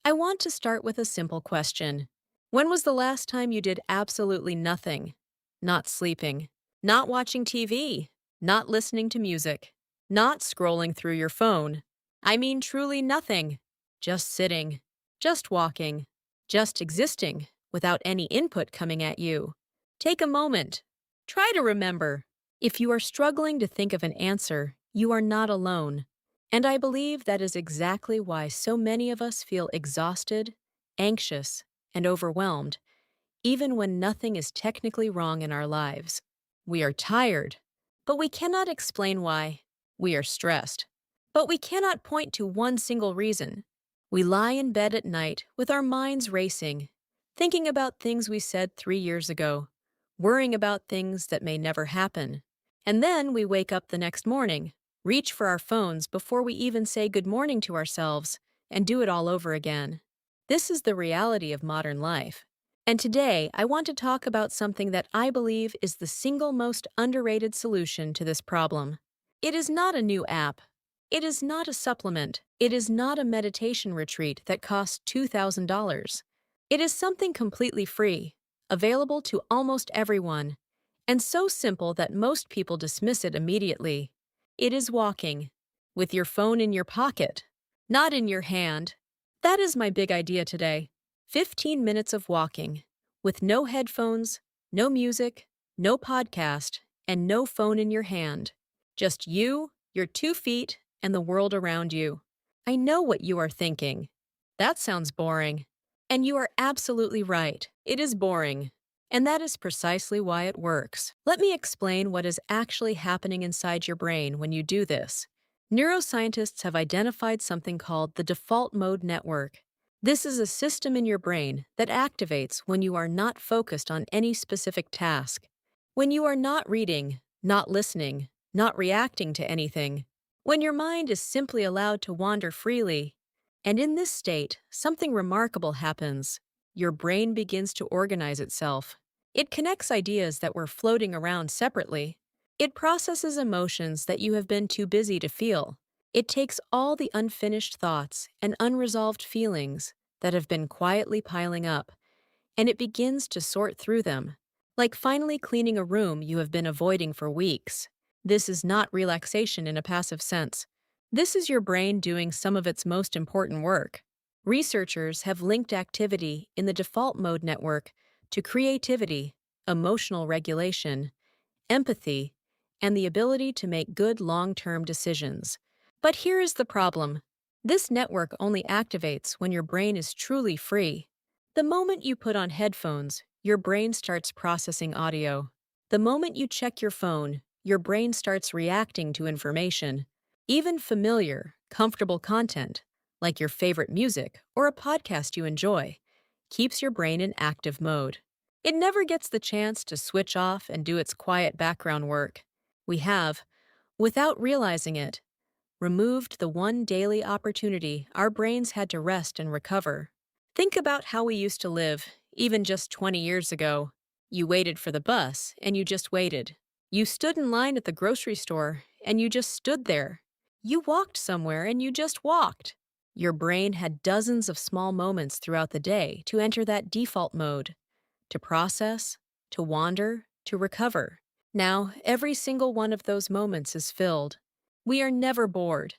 I want to start with a simple question. When was the last time you did absolutely nothing? Not sleeping, not watching TV, not listening to music, not scrolling through your phone. I mean, truly nothing. Just sitting, just walking, just existing without any input coming at you. Take a moment. Try to remember. If you are struggling to think of an answer, you are not alone. And I believe that is exactly why so many of us feel exhausted, anxious, and overwhelmed, even when nothing is technically wrong in our lives. We are tired, but we cannot explain why. We are stressed, but we cannot point to one single reason. We lie in bed at night with our minds racing, thinking about things we said 3 years ago, worrying about things that may never happen. And then we wake up the next morning, reach for our phones before we even say good morning to ourselves, and do it all over again. This is the reality of modern life. And today, I want to talk about something that I believe is the single most underrated solution to this problem. It is not a new app. It is not a supplement. It is not a meditation retreat that costs $2,000. It is something completely free, available to almost everyone, and so simple that most people dismiss it immediately. It is walking, with your phone in your pocket, not in your hand. That is my big idea today. 15 minutes of walking, with no headphones, no music, no podcast, and no phone in your hand. Just you, your 2 feet, and the world around you. I know what you are thinking. That sounds boring. And you are absolutely right. It is boring. And that is precisely why it works. Let me explain what is actually happening inside your brain when you do this. Neuroscientists have identified something called the default mode network. This is a system in your brain that activates when you are not focused on any specific task. When you are not reading, not listening, not reacting to anything. When your mind is simply allowed to wander freely. And in this state, something remarkable happens. Your brain begins to organize itself. It connects ideas that were floating around separately. It processes emotions that you have been too busy to feel. It takes all the unfinished thoughts and unresolved feelings that have been quietly piling up, and it begins to sort through them, like finally cleaning a room you have been avoiding for weeks. This is not relaxation in a passive sense. This is your brain doing some of its most important work. Researchers have linked activity in the default mode network to creativity, emotional regulation, empathy, and the ability to make good long-term decisions. But here is the problem. This network only activates when your brain is truly free. The moment you put on headphones, your brain starts processing audio. The moment you check your phone, your brain starts reacting to information. Even familiar, comfortable content, like your favorite music or a podcast you enjoy, keeps your brain in active mode. It never gets the chance to switch off and do its quiet background work. We have, without realizing it, removed the one daily opportunity our brains had to rest and recover. Think about how we used to live, even just 20 years ago. You waited for the bus, and you just waited. You stood in line at the grocery store, and you just stood there. You walked somewhere, and you just walked. Your brain had dozens of small moments throughout the day to enter that default mode, to process, to wander, to recover. Now, every single one of those moments is filled. We are never bored.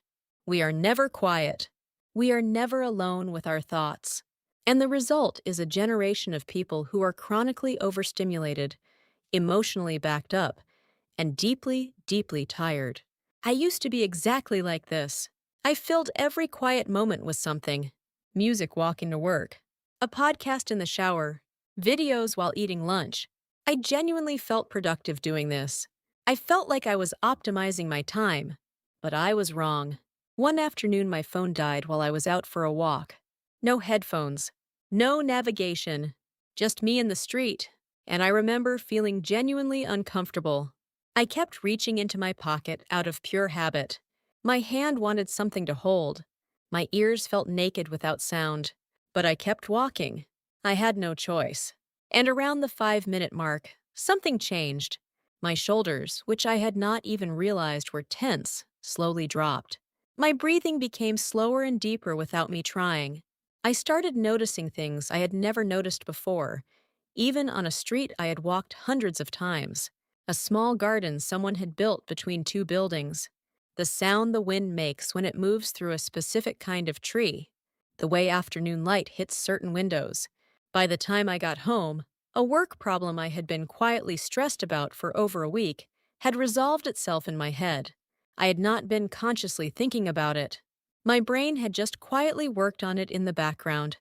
We are never quiet. We are never alone with our thoughts. And the result is a generation of people who are chronically overstimulated, emotionally backed up, and deeply, deeply tired. I used to be exactly like this. I filled every quiet moment with something. Music walking to work, a podcast in the shower, videos while eating lunch. I genuinely felt productive doing this. I felt like I was optimizing my time. But I was wrong. One afternoon my phone died while I was out for a walk. No headphones, no navigation, just me in the street, and I remember feeling genuinely uncomfortable. I kept reaching into my pocket out of pure habit. My hand wanted something to hold. My ears felt naked without sound. But I kept walking. I had no choice. And around the 5-minute mark, something changed. My shoulders, which I had not even realized were tense, slowly dropped. My breathing became slower and deeper without me trying. I started noticing things I had never noticed before, even on a street I had walked hundreds of times. A small garden someone had built between two buildings. The sound the wind makes when it moves through a specific kind of tree. The way afternoon light hits certain windows. By the time I got home, a work problem I had been quietly stressed about for over a week had resolved itself in my head. I had not been consciously thinking about it. My brain had just quietly worked on it in the background,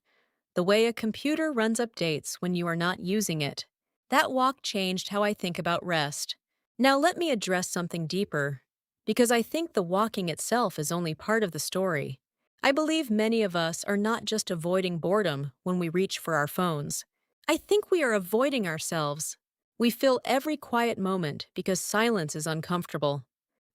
the way a computer runs updates when you are not using it. That walk changed how I think about rest. Now let me address something deeper, because I think the walking itself is only part of the story. I believe many of us are not just avoiding boredom when we reach for our phones. I think we are avoiding ourselves. We fill every quiet moment because silence is uncomfortable.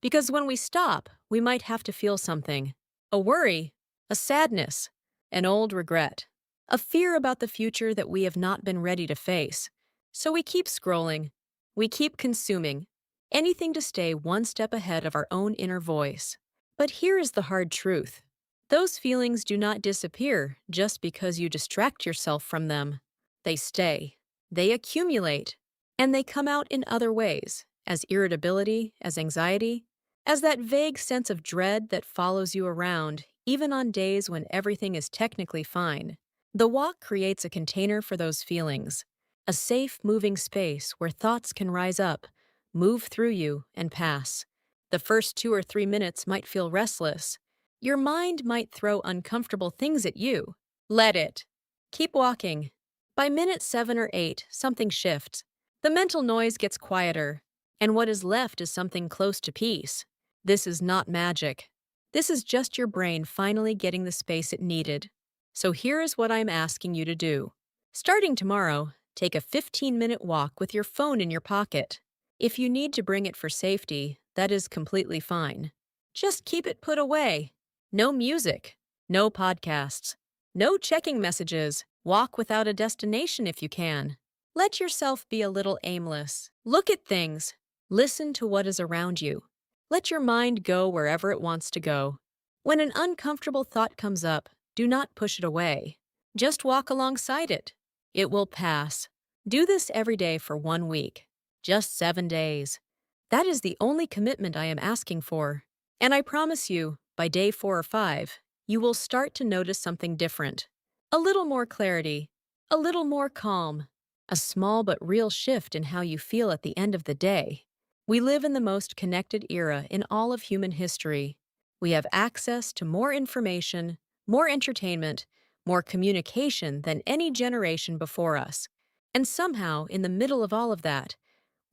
Because when we stop, we might have to feel something: a worry, a sadness, an old regret, a fear about the future that we have not been ready to face. So we keep scrolling, we keep consuming, anything to stay one step ahead of our own inner voice. But here is the hard truth: those feelings do not disappear just because you distract yourself from them. They stay, they accumulate, and they come out in other ways, as irritability, as anxiety, as that vague sense of dread that follows you around, even on days when everything is technically fine. The walk creates a container for those feelings, a safe, moving space where thoughts can rise up, move through you, and pass. The first 2 or 3 minutes might feel restless. Your mind might throw uncomfortable things at you. Let it. Keep walking. By minute 7 or 8, something shifts. The mental noise gets quieter, and what is left is something close to peace. This is not magic. This is just your brain finally getting the space it needed. So here is what I'm asking you to do. Starting tomorrow, take a 15-minute walk with your phone in your pocket. If you need to bring it for safety, that is completely fine. Just keep it put away. No music, no podcasts, no checking messages. Walk without a destination if you can. Let yourself be a little aimless. Look at things. Listen to what is around you. Let your mind go wherever it wants to go. When an uncomfortable thought comes up, do not push it away. Just walk alongside it. It will pass. Do this every day for 1 week. Just 7 days. That is the only commitment I am asking for. And I promise you, by day 4 or 5, you will start to notice something different. A little more clarity, a little more calm, a small but real shift in how you feel at the end of the day. We live in the most connected era in all of human history. We have access to more information, more entertainment, more communication than any generation before us. And somehow, in the middle of all of that,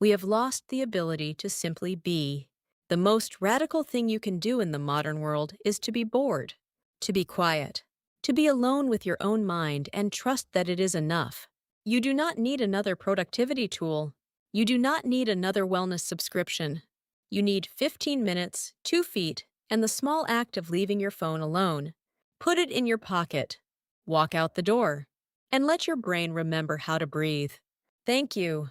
we have lost the ability to simply be. The most radical thing you can do in the modern world is to be bored, to be quiet, to be alone with your own mind and trust that it is enough. You do not need another productivity tool. You do not need another wellness subscription. You need 15 minutes, 2 feet, and the small act of leaving your phone alone. Put it in your pocket. Walk out the door. And let your brain remember how to breathe. Thank you.